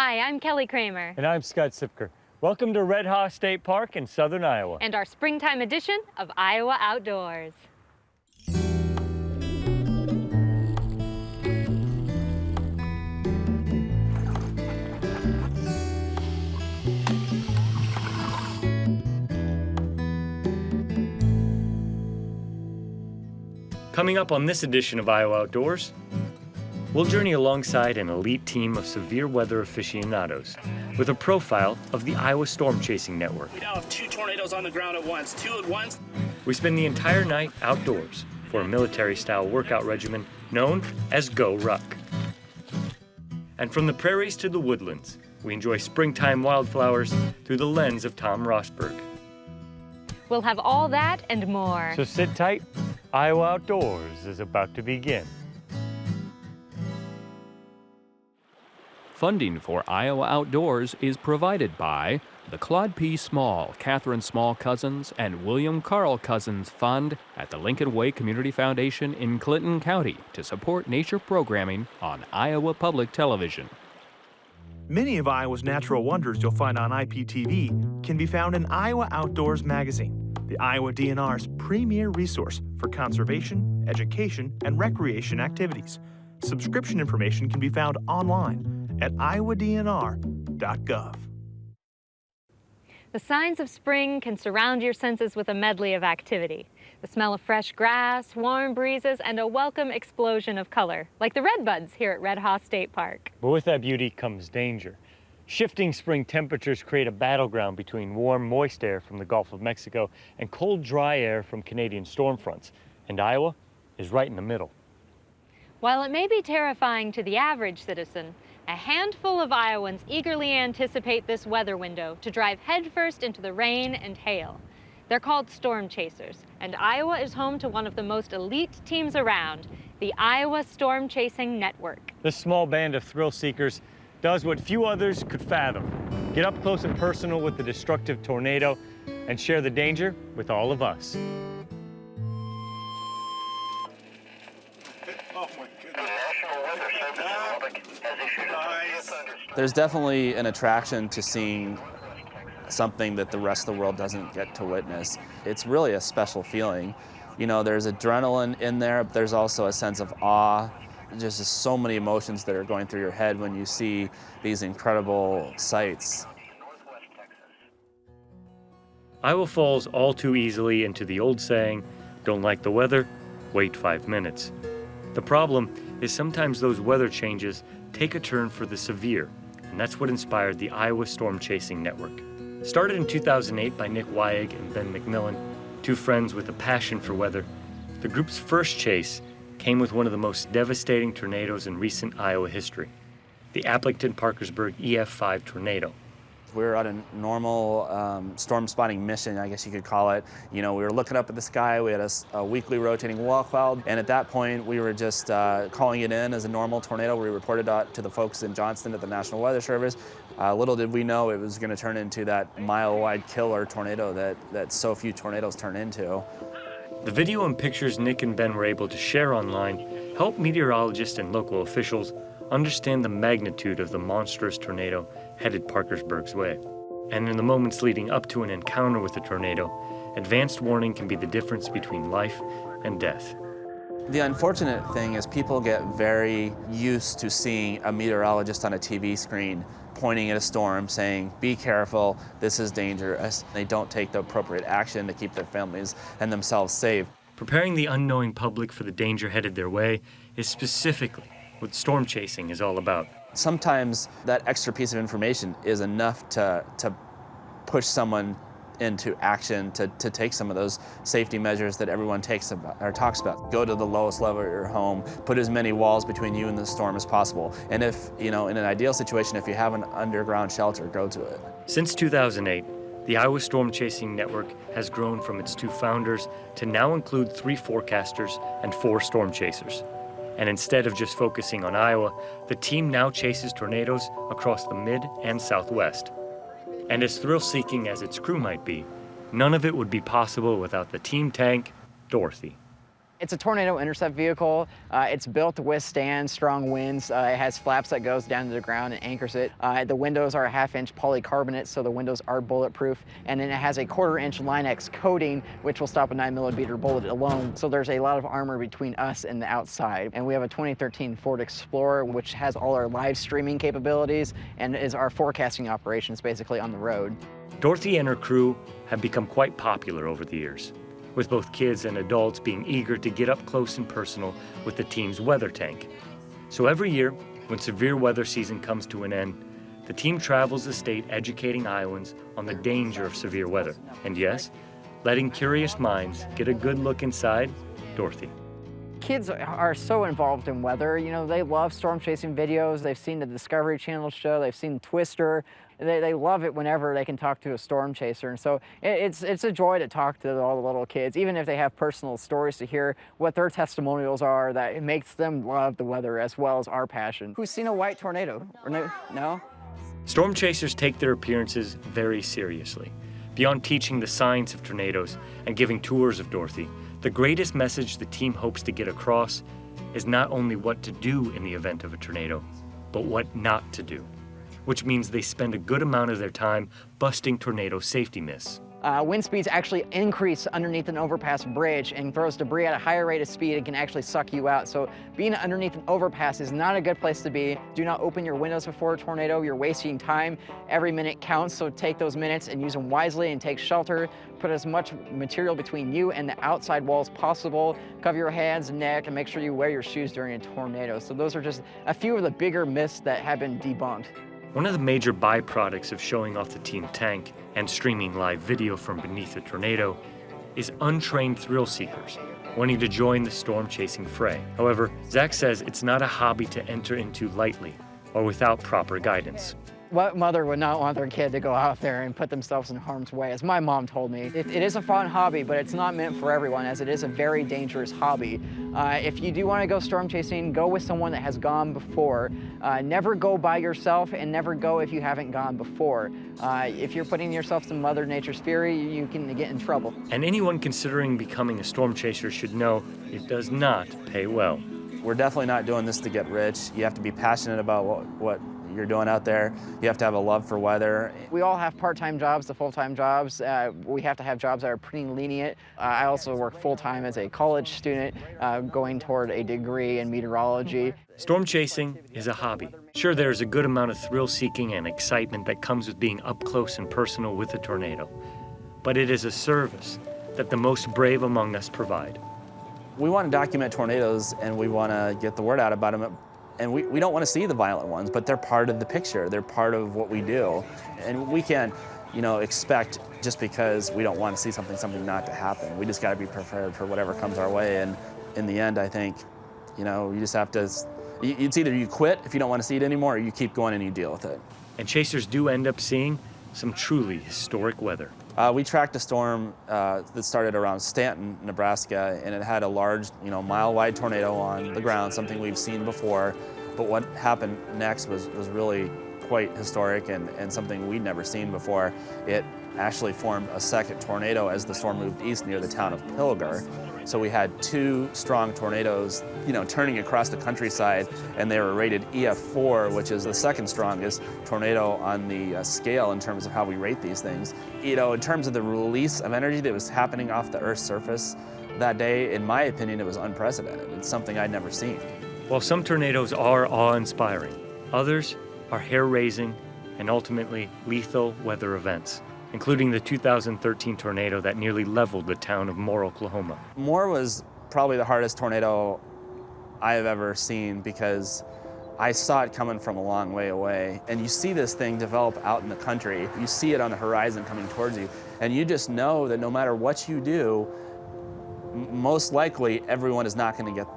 Hi, I'm Kelly Kramer. And I'm Scott Sipker. Welcome to Red Haw State Park in southern Iowa. And our springtime edition of Iowa Outdoors. Coming up on this edition of Iowa Outdoors, we'll journey alongside an elite team of severe weather aficionados with a profile of the Iowa Storm Chasing Network. We now have 2 tornadoes on the ground at once, 2 at once. We spend the entire night outdoors for a military-style workout regimen known as GORUCK. And from the prairies to the woodlands, we enjoy springtime wildflowers through the lens of Tom Rosburg. We'll have all that and more. So sit tight. Iowa Outdoors is about to begin. Funding for Iowa Outdoors is provided by the Claude P. Small, Catherine Small Cousins, and William Carl Cousins Fund at the Lincoln Way Community Foundation in Clinton County to support nature programming on Iowa Public Television. Many of Iowa's natural wonders you'll find on IPTV can be found in Iowa Outdoors magazine, the Iowa DNR's premier resource for conservation, education, and recreation activities. Subscription information can be found online at iowadnr.gov. The signs of spring can surround your senses with a medley of activity. The smell of fresh grass, warm breezes, and a welcome explosion of color, like the redbuds here at Red Haw State Park. But with that beauty comes danger. Shifting spring temperatures create a battleground between warm, moist air from the Gulf of Mexico and cold, dry air from Canadian storm fronts. And Iowa is right in the middle. While it may be terrifying to the average citizen, a handful of Iowans eagerly anticipate this weather window to drive headfirst into the rain and hail. They're called storm chasers, and Iowa is home to one of the most elite teams around, the Iowa Storm Chasing Network. This small band of thrill seekers does what few others could fathom. Get up close and personal with the destructive tornado and share the danger with all of us. There's definitely an attraction to seeing something that the rest of the world doesn't get to witness. It's really a special feeling. You know, there's adrenaline in there, but there's also a sense of awe. There's just so many emotions that are going through your head when you see these incredible sights. Iowa falls all too easily into the old saying, don't like the weather, wait 5 minutes. The problem is sometimes those weather changes take a turn for the severe, and that's what inspired the Iowa Storm Chasing Network. Started in 2008 by Nick Wyig and Ben McMillan, 2 friends with a passion for weather, the group's first chase came with one of the most devastating tornadoes in recent Iowa history, the Appleton-Parkersburg EF5 tornado. We were on a normal storm spotting mission, I guess you could call it. You know, we were looking up at the sky, we had a weekly rotating wall cloud, and at that point we were just calling it in as a normal tornado. We reported to the folks in Johnston at the National Weather Service. Little did we know it was going to turn into that mile-wide killer tornado that so few tornadoes turn into. The video and pictures Nick and Ben were able to share online help meteorologists and local officials understand the magnitude of the monstrous tornado headed Parkersburg's way. And in the moments leading up to an encounter with the tornado, advanced warning can be the difference between life and death. The unfortunate thing is people get very used to seeing a meteorologist on a TV screen pointing at a storm saying, be careful, this is dangerous. They don't take the appropriate action to keep their families and themselves safe. Preparing the unknowing public for the danger headed their way is specifically what storm chasing is all about. Sometimes that extra piece of information is enough to push someone into action to take some of those safety measures that everyone talks about. Go to the lowest level of your home, put as many walls between you and the storm as possible. And if, you know, in an ideal situation, if you have an underground shelter, go to it. Since 2008, the Iowa Storm Chasing Network has grown from its 2 founders to now include 3 forecasters and 4 storm chasers. And instead of just focusing on Iowa, the team now chases tornadoes across the mid and southwest. And as thrill-seeking as its crew might be, none of it would be possible without the team tank, Dorothy. It's a tornado intercept vehicle. It's built to withstand strong winds. It has flaps that goes down to the ground and anchors it. The windows are a 1/2-inch polycarbonate, so the windows are bulletproof. And then it has a 1/4-inch Line-X coating, which will stop a 9mm bullet alone. So there's a lot of armor between us and the outside. And we have a 2013 Ford Explorer, which has all our live streaming capabilities and is our forecasting operations basically on the road. Dorothy and her crew have become quite popular over the years, with both kids and adults being eager to get up close and personal with the team's weather tank. So every year, when severe weather season comes to an end, the team travels the state educating Iowans on the danger of severe weather. And yes, letting curious minds get a good look inside Dorothy. Kids are so involved in weather. You know, they love storm chasing videos. They've seen the Discovery Channel show. They've seen Twister. They love it whenever they can talk to a storm chaser. And so it's a joy to talk to all the little kids, even if they have personal stories, to hear what their testimonials are, that it makes them love the weather as well as our passion. Who's seen a white tornado? Or no? Storm chasers take their appearances very seriously. Beyond teaching the science of tornadoes and giving tours of Dorothy, the greatest message the team hopes to get across is not only what to do in the event of a tornado, but what not to do, which means they spend a good amount of their time busting tornado safety myths. Wind speeds actually increase underneath an overpass bridge and throws debris at a higher rate of speed and can actually suck you out. So being underneath an overpass is not a good place to be. Do not open your windows before a tornado. You're wasting time. Every minute counts, so take those minutes and use them wisely and take shelter. Put as much material between you and the outside wall as possible. Cover your hands and neck and make sure you wear your shoes during a tornado. So those are just a few of the bigger myths that have been debunked. One of the major byproducts of showing off the team tank and streaming live video from beneath a tornado is untrained thrill seekers wanting to join the storm chasing fray. However, Zach says it's not a hobby to enter into lightly or without proper guidance. What mother would not want their kid to go out there and put themselves in harm's way, as my mom told me? It is a fun hobby, but it's not meant for everyone, as it is a very dangerous hobby. If you do want to go storm chasing, go with someone that has gone before. Never go by yourself, and never go if you haven't gone before. If you're putting yourself to Mother Nature's fury, you can get in trouble. And anyone considering becoming a storm chaser should know it does not pay well. We're definitely not doing this to get rich. You have to be passionate about what you're doing out there. You have to have a love for weather. We all have part-time jobs to full-time jobs. We have to have jobs that are pretty lenient. I also work full-time as a college student, going toward a degree in meteorology. Storm chasing is a hobby. Sure, there's a good amount of thrill-seeking and excitement that comes with being up close and personal with a tornado. But it is a service that the most brave among us provide. We want to document tornadoes and we want to get the word out about them. And we don't want to see the violent ones, but they're part of the picture. They're part of what we do. And we can't, expect just because we don't want to see something not to happen. We just got to be prepared for whatever comes our way. And in the end, I think, you just have to, it's either you quit if you don't want to see it anymore, or you keep going and you deal with it. And chasers do end up seeing some truly historic weather. We tracked a storm that started around Stanton, Nebraska, and it had a large, mile-wide tornado on the ground, something we've seen before. But what happened next was really quite historic and something we'd never seen before. It actually formed a second tornado as the storm moved east near the town of Pilger. So we had two strong tornadoes, turning across the countryside, and they were rated EF4, which is the second strongest tornado on the scale in terms of how we rate these things. In terms of the release of energy that was happening off the Earth's surface that day, in my opinion, it was unprecedented. It's something I'd never seen. While some tornadoes are awe-inspiring, others are hair-raising and ultimately lethal weather events, including the 2013 tornado that nearly leveled the town of Moore, Oklahoma. Moore was probably the hardest tornado I have ever seen because I saw it coming from a long way away. And you see this thing develop out in the country. You see it on the horizon coming towards you. And you just know that no matter what you do, most likely everyone is not going to get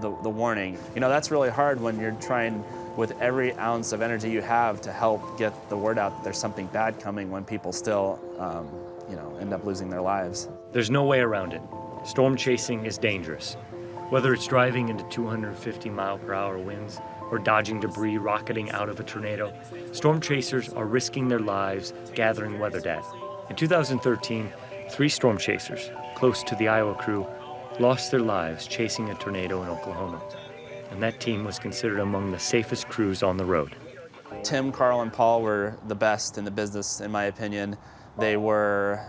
the warning. That's really hard when you're trying with every ounce of energy you have to help get the word out that there's something bad coming when people still, end up losing their lives. There's no way around it. Storm chasing is dangerous. Whether it's driving into 250-mile-per-hour winds or dodging debris rocketing out of a tornado, storm chasers are risking their lives gathering weather data. In 2013, 3 storm chasers, close to the Iowa crew, lost their lives chasing a tornado in Oklahoma, and that team was considered among the safest crews on the road. Tim, Carl, and Paul were the best in the business, in my opinion. They were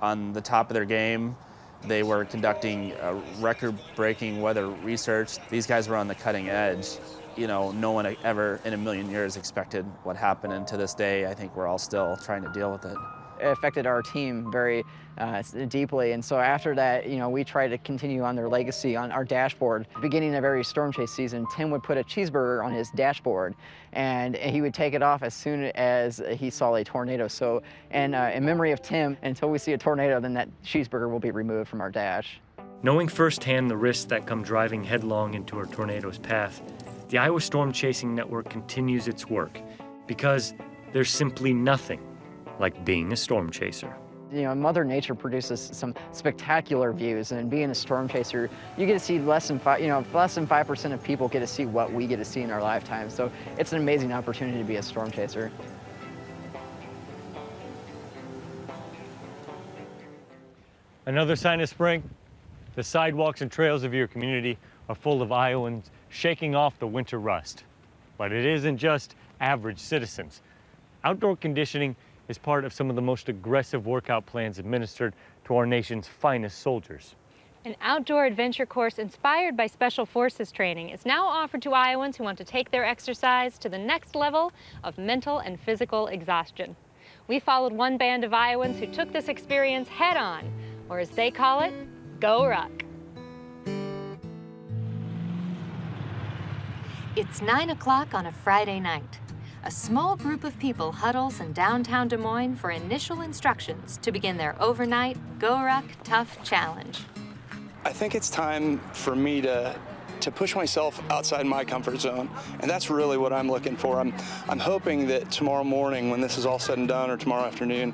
on the top of their game. They were conducting record-breaking weather research. These guys were on the cutting edge. You know, no one ever in a million years expected what happened, and to this day, I think we're all still trying to deal with it. It affected our team very deeply, and so after that, you know, we tried to continue on their legacy on our dashboard. Beginning of every storm chase season, Tim would put a cheeseburger on his dashboard, and he would take it off as soon as he saw a tornado. So, and in memory of Tim, until we see a tornado, then that cheeseburger will be removed from our dash. Knowing firsthand the risks that come driving headlong into a tornado's path, the Iowa Storm Chasing Network continues its work because there's simply nothing like being a storm chaser. You know, Mother Nature produces some spectacular views, and being a storm chaser, you get to see less than 5% of people get to see what we get to see in our lifetime. So it's an amazing opportunity to be a storm chaser. Another sign of spring, the sidewalks and trails of your community are full of Iowans shaking off the winter rust. But it isn't just average citizens. Outdoor conditioning is part of some of the most aggressive workout plans administered to our nation's finest soldiers. An outdoor adventure course inspired by Special Forces training is now offered to Iowans who want to take their exercise to the next level of mental and physical exhaustion. We followed one band of Iowans who took this experience head on, or as they call it, GORUCK. It's 9 o'clock on a Friday night. A small group of people huddles in downtown Des Moines for initial instructions to begin their overnight GORUCK Tough Challenge. I think it's time for me to push myself outside my comfort zone, and that's really what I'm looking for. I'm hoping that tomorrow morning, when this is all said and done, or tomorrow afternoon,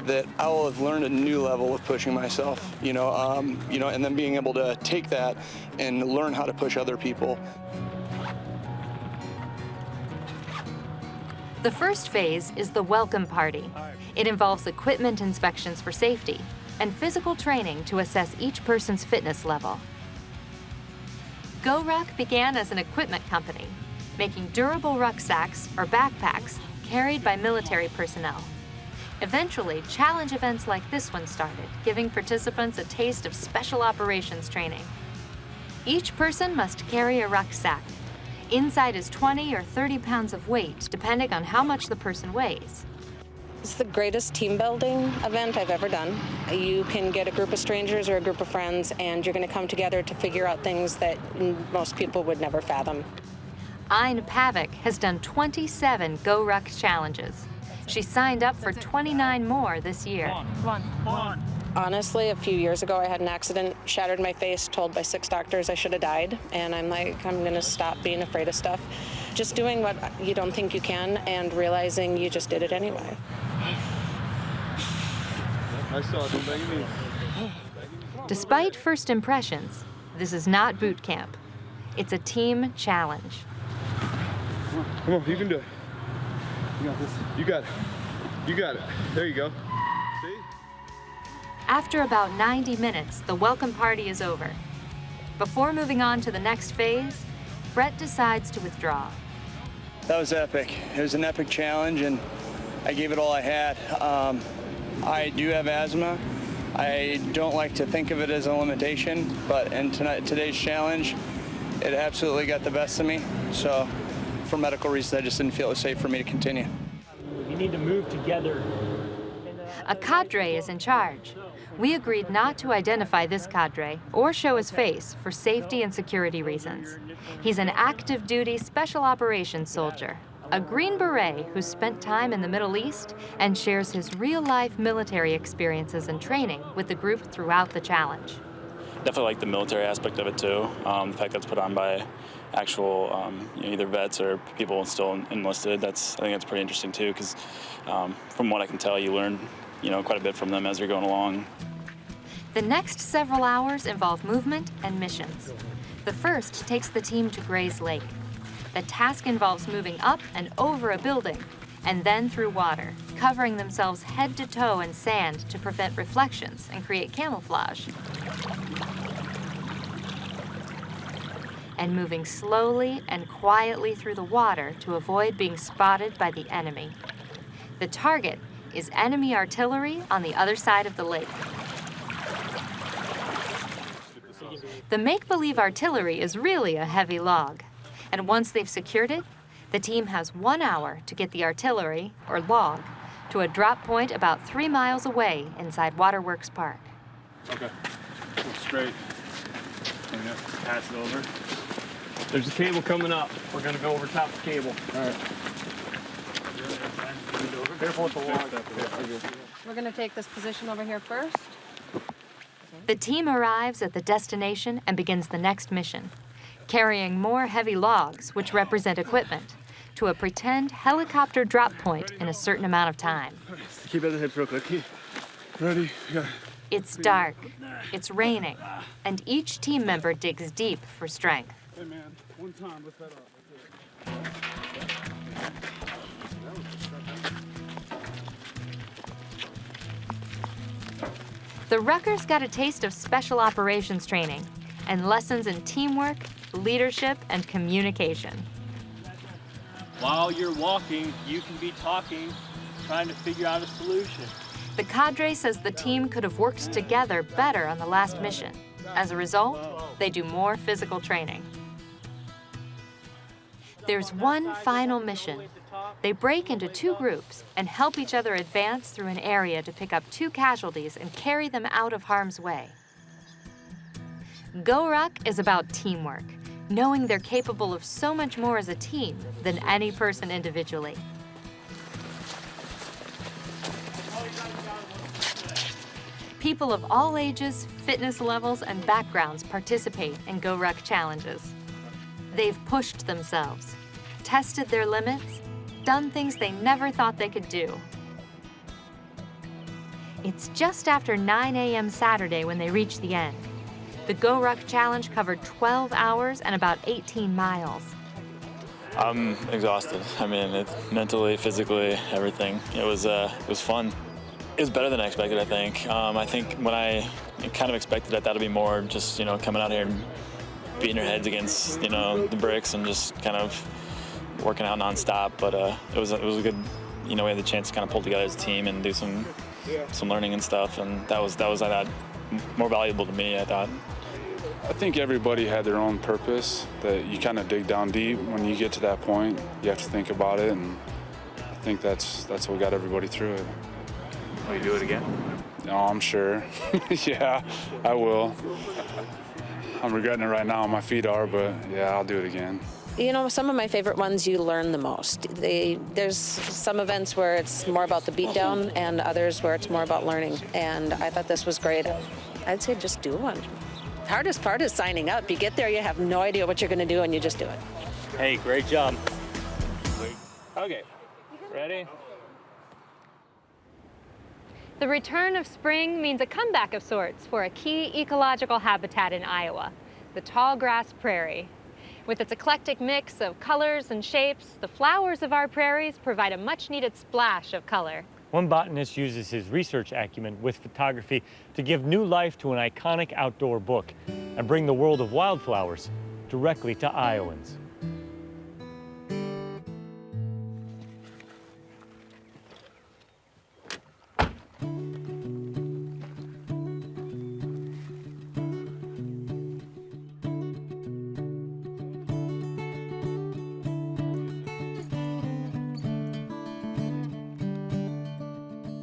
that I will have learned a new level of pushing myself, and then being able to take that and learn how to push other people. The first phase is the welcome party. It involves equipment inspections for safety and physical training to assess each person's fitness level. GORUCK began as an equipment company, making durable rucksacks or backpacks carried by military personnel. Eventually, challenge events like this one started, giving participants a taste of special operations training. Each person must carry a rucksack. Inside is 20 or 30 pounds of weight, depending on how much the person weighs. It's the greatest team building event I've ever done. You can get a group of strangers or a group of friends, and you're going to come together to figure out things that most people would never fathom. Ayn Pavic has done 27 GORUCK challenges. She signed up for 29 more this year. Honestly, a few years ago, I had an accident, shattered my face, told by 6 doctors I should have died, and I'm like, I'm going to stop being afraid of stuff. Just doing what you don't think you can and realizing you just did it anyway. Despite first impressions, this is not boot camp. It's a team challenge. Come on, you can do it. You got this. You got it. You got it. There you go. See? After about 90 minutes, the welcome party is over. Before moving on to the next phase, Brett decides to withdraw. That was epic. It was an epic challenge, and I gave it all I had. I do have asthma. I don't like to think of it as a limitation, but in today's challenge, it absolutely got the best of me. So for medical reasons, I just didn't feel it was safe for me to continue. You need to move together. A cadre is in charge. We agreed not to identify this cadre or show his face for safety and security reasons. He's an active duty special operations soldier, a Green Beret who spent time in the Middle East and shares his real-life military experiences and training with the group throughout the challenge. Definitely like the military aspect of it too. The fact that it's put on by actual either vets or people still enlisted. I think that's pretty interesting too, because from what I can tell, you learn quite a bit from them as you're going along. The next several hours involve movement and missions. The first takes the team to Gray's Lake. The task involves moving up and over a building, and then through water, covering themselves head to toe in sand to prevent reflections and create camouflage. and moving slowly and quietly through the water to avoid being spotted by the enemy. The target is enemy artillery on the other side of the lake. The make-believe artillery is really a heavy log, and once they've secured it, the team has 1 hour to get the artillery, or log, to a drop point about 3 miles away inside Waterworks Park. Okay, go straight. Pass it over. There's a cable coming up. We're gonna go over top the cable. All right. Careful with the log. We're going to take this position over here first. The team arrives at the destination and begins the next mission, carrying more heavy logs, which represent equipment, to a pretend helicopter drop point in a certain amount of time. Keep at the hips real quick. Ready? Yeah. It's dark, it's raining, and each team member digs deep for strength. Hey man, one time, lift that up. The Ruckers got a taste of special operations training and lessons in teamwork, leadership, and communication. While you're walking, you can be talking, trying to figure out a solution. The cadre says the team could have worked together better on the last mission. As a result, they do more physical training. There's one final mission. They break into 2 groups and help each other advance through an area to pick up 2 casualties and carry them out of harm's way. GORUCK is about teamwork, knowing they're capable of so much more as a team than any person individually. People of all ages, fitness levels, and backgrounds participate in GORUCK challenges. They've pushed themselves, tested their limits, done things they never thought they could do. It's just after 9 a.m. Saturday when they reach the end. The GORUCK challenge covered 12 hours and about 18 miles. I'm exhausted. I mean, it's mentally, physically, everything. It was fun. It was better than I expected, I think. I think when I kind of expected it, that'll be more just, coming out here and beating your heads against, the bricks and just kind of working out nonstop. But it was a good, we had the chance to kind of pull together as a team and do some learning and stuff. And that was I thought, more valuable to me, I thought. I think everybody had their own purpose, that you kind of dig down deep. When you get to that point, you have to think about it, and I think that's what got everybody through it. Will you do it again? No, I'm sure. Yeah, I will. I'm regretting it right now, my feet are, but yeah, I'll do it again. Some of my favorite ones you learn the most. There's some events where it's more about the beatdown and others where it's more about learning. And I thought this was great. I'd say just do one. The hardest part is signing up. You get there, you have no idea what you're going to do, and you just do it. Hey, great job. Okay, ready? The return of spring means a comeback of sorts for a key ecological habitat in Iowa, the tallgrass prairie. With its eclectic mix of colors and shapes, the flowers of our prairies provide a much-needed splash of color. One botanist uses his research acumen with photography to give new life to an iconic outdoor book and bring the world of wildflowers directly to Iowans.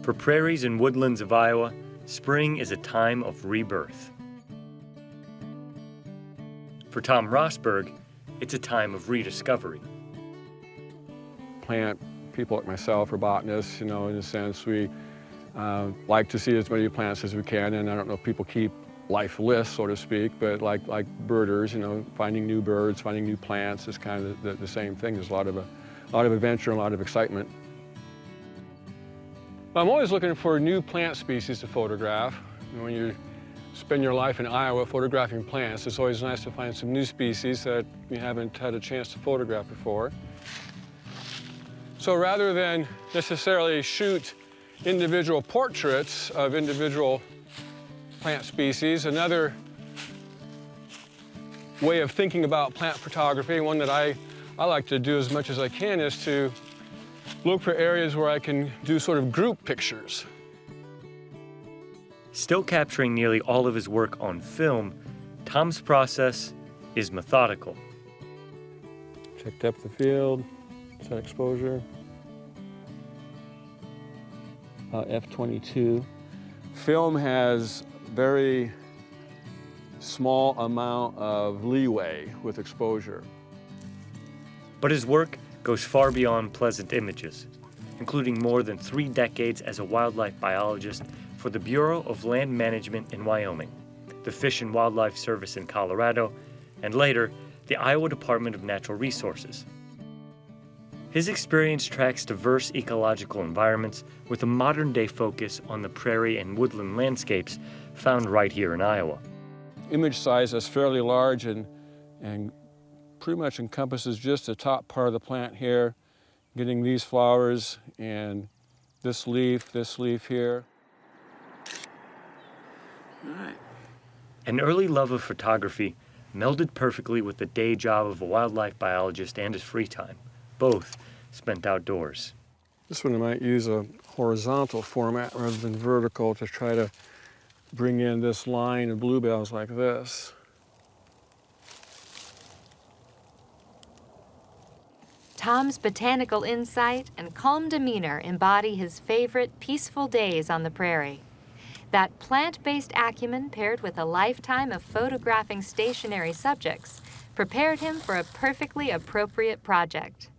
For prairies and woodlands of Iowa, spring is a time of rebirth. For Tom Rosburg, it's a time of rediscovery. Plant people like myself are botanists, in a sense. We like to see as many plants as we can, and I don't know if people keep life lists, so to speak, but like birders, finding new birds, finding new plants is kind of the same thing. There's a lot of adventure and a lot of excitement. I'm always looking for new plant species to photograph. When you spend your life in Iowa photographing plants, it's always nice to find some new species that you haven't had a chance to photograph before. So rather than necessarily shoot individual portraits of individual plant species, another way of thinking about plant photography, one that I like to do as much as I can, is to look for areas where I can do sort of group pictures. Still capturing nearly all of his work on film, Tom's process is methodical. Check depth of field, set exposure. F22. Film has very small amount of leeway with exposure. But his work goes far beyond pleasant images, including more than 3 decades as a wildlife biologist for the Bureau of Land Management in Wyoming, the Fish and Wildlife Service in Colorado, and later, the Iowa Department of Natural Resources. His experience tracks diverse ecological environments with a modern-day focus on the prairie and woodland landscapes found right here in Iowa. Image size is fairly large and pretty much encompasses just the top part of the plant here, getting these flowers and this leaf here. All right. An early love of photography melded perfectly with the day job of a wildlife biologist and his free time, both spent outdoors. This one I might use a horizontal format rather than vertical to try to bring in this line of bluebells like this. Tom's botanical insight and calm demeanor embody his favorite peaceful days on the prairie. That plant-based acumen paired with a lifetime of photographing stationary subjects prepared him for a perfectly appropriate project: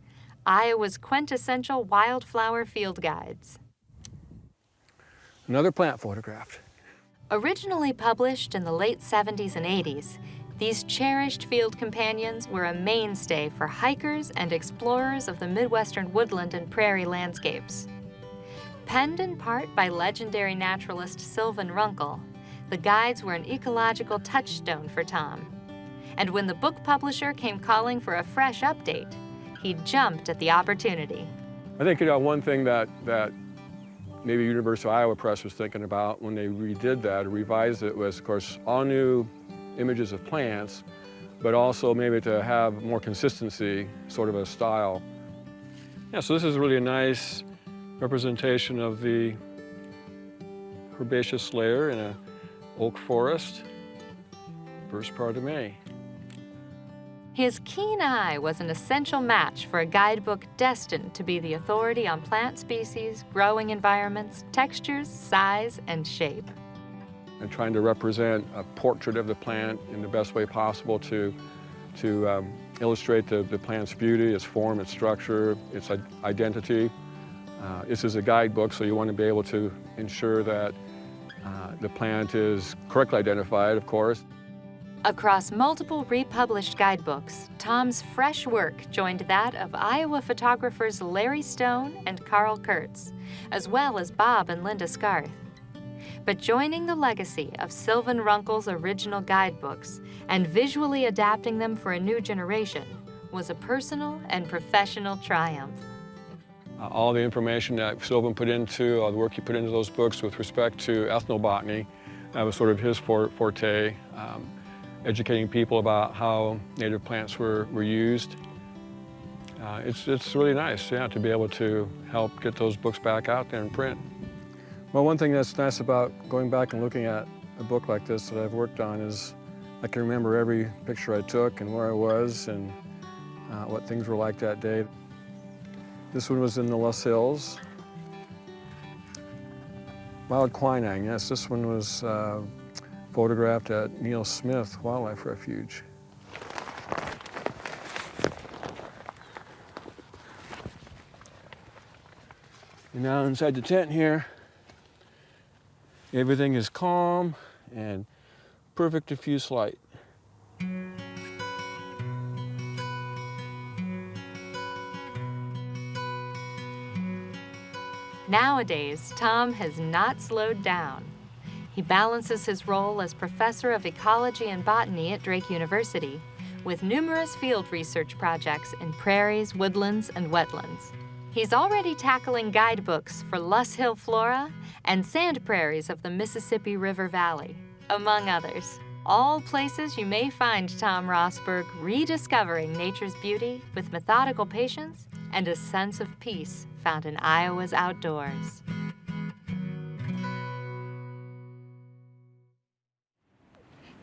Iowa's quintessential wildflower field guides. Another plant photographed. Originally published in the late 70s and 80s, these cherished field companions were a mainstay for hikers and explorers of the Midwestern woodland and prairie landscapes. Penned in part by legendary naturalist Sylvan Runkle, the guides were an ecological touchstone for Tom. And when the book publisher came calling for a fresh update, he jumped at the opportunity. I think, one thing that maybe University of Iowa Press was thinking about when they redid that or revised it was, of course, all new images of plants, but also maybe to have more consistency, sort of a style. Yeah, so this is really a nice representation of the herbaceous layer in an oak forest, first part of May. His keen eye was an essential match for a guidebook destined to be the authority on plant species, growing environments, textures, size, and shape. And trying to represent a portrait of the plant in the best way possible to illustrate the plant's beauty, its form, its structure, its identity. This is a guidebook, so you want to be able to ensure that the plant is correctly identified, of course. Across multiple republished guidebooks, Tom's fresh work joined that of Iowa photographers Larry Stone and Carl Kurtz, as well as Bob and Linda Scarth. But joining the legacy of Sylvan Runkle's original guidebooks and visually adapting them for a new generation was a personal and professional triumph. All the information that Sylvan put into, the work he put into those books with respect to ethnobotany, that was sort of his forte. Educating people about how native plants were used. It's really nice, yeah, to be able to help get those books back out there in print. Well, one thing that's nice about going back and looking at a book like this that I've worked on is I can remember every picture I took and where I was and what things were like that day. This one was in the Les Hills. Wild quinine, yes, this one was photographed at Neil Smith Wildlife Refuge. And now inside the tent here, everything is calm and perfect diffuse light. Nowadays, Tom has not slowed down. He balances his role as professor of ecology and botany at Drake University with numerous field research projects in prairies, woodlands, and wetlands. He's already tackling guidebooks for Luss Hill flora and sand prairies of the Mississippi River Valley, among others. All places you may find Tom Rosburg rediscovering nature's beauty with methodical patience and a sense of peace found in Iowa's outdoors.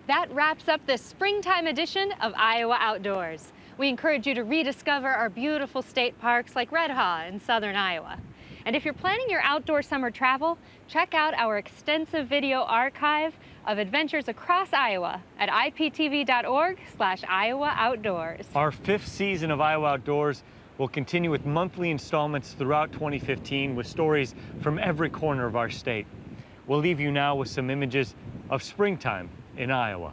That wraps up this springtime edition of Iowa Outdoors. We encourage you to rediscover our beautiful state parks like Red Haw in southern Iowa. And if you're planning your outdoor summer travel, check out our extensive video archive of adventures across Iowa at iptv.org/Iowa Outdoors. Our 5th season of Iowa Outdoors will continue with monthly installments throughout 2015 with stories from every corner of our state. We'll leave you now with some images of springtime in Iowa.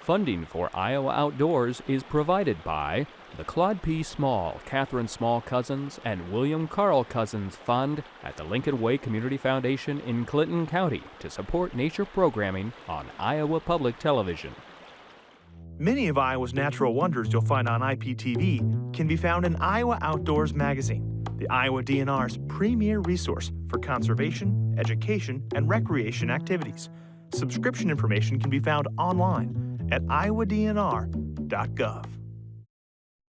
Funding for Iowa Outdoors is provided by the Claude P. Small, Catherine Small Cousins, and William Carl Cousins Fund at the Lincoln Way Community Foundation in Clinton County to support nature programming on Iowa Public Television. Many of Iowa's natural wonders you'll find on IPTV can be found in Iowa Outdoors magazine, the Iowa DNR's premier resource for conservation, education, and recreation activities. Subscription information can be found online at iowadnr.gov.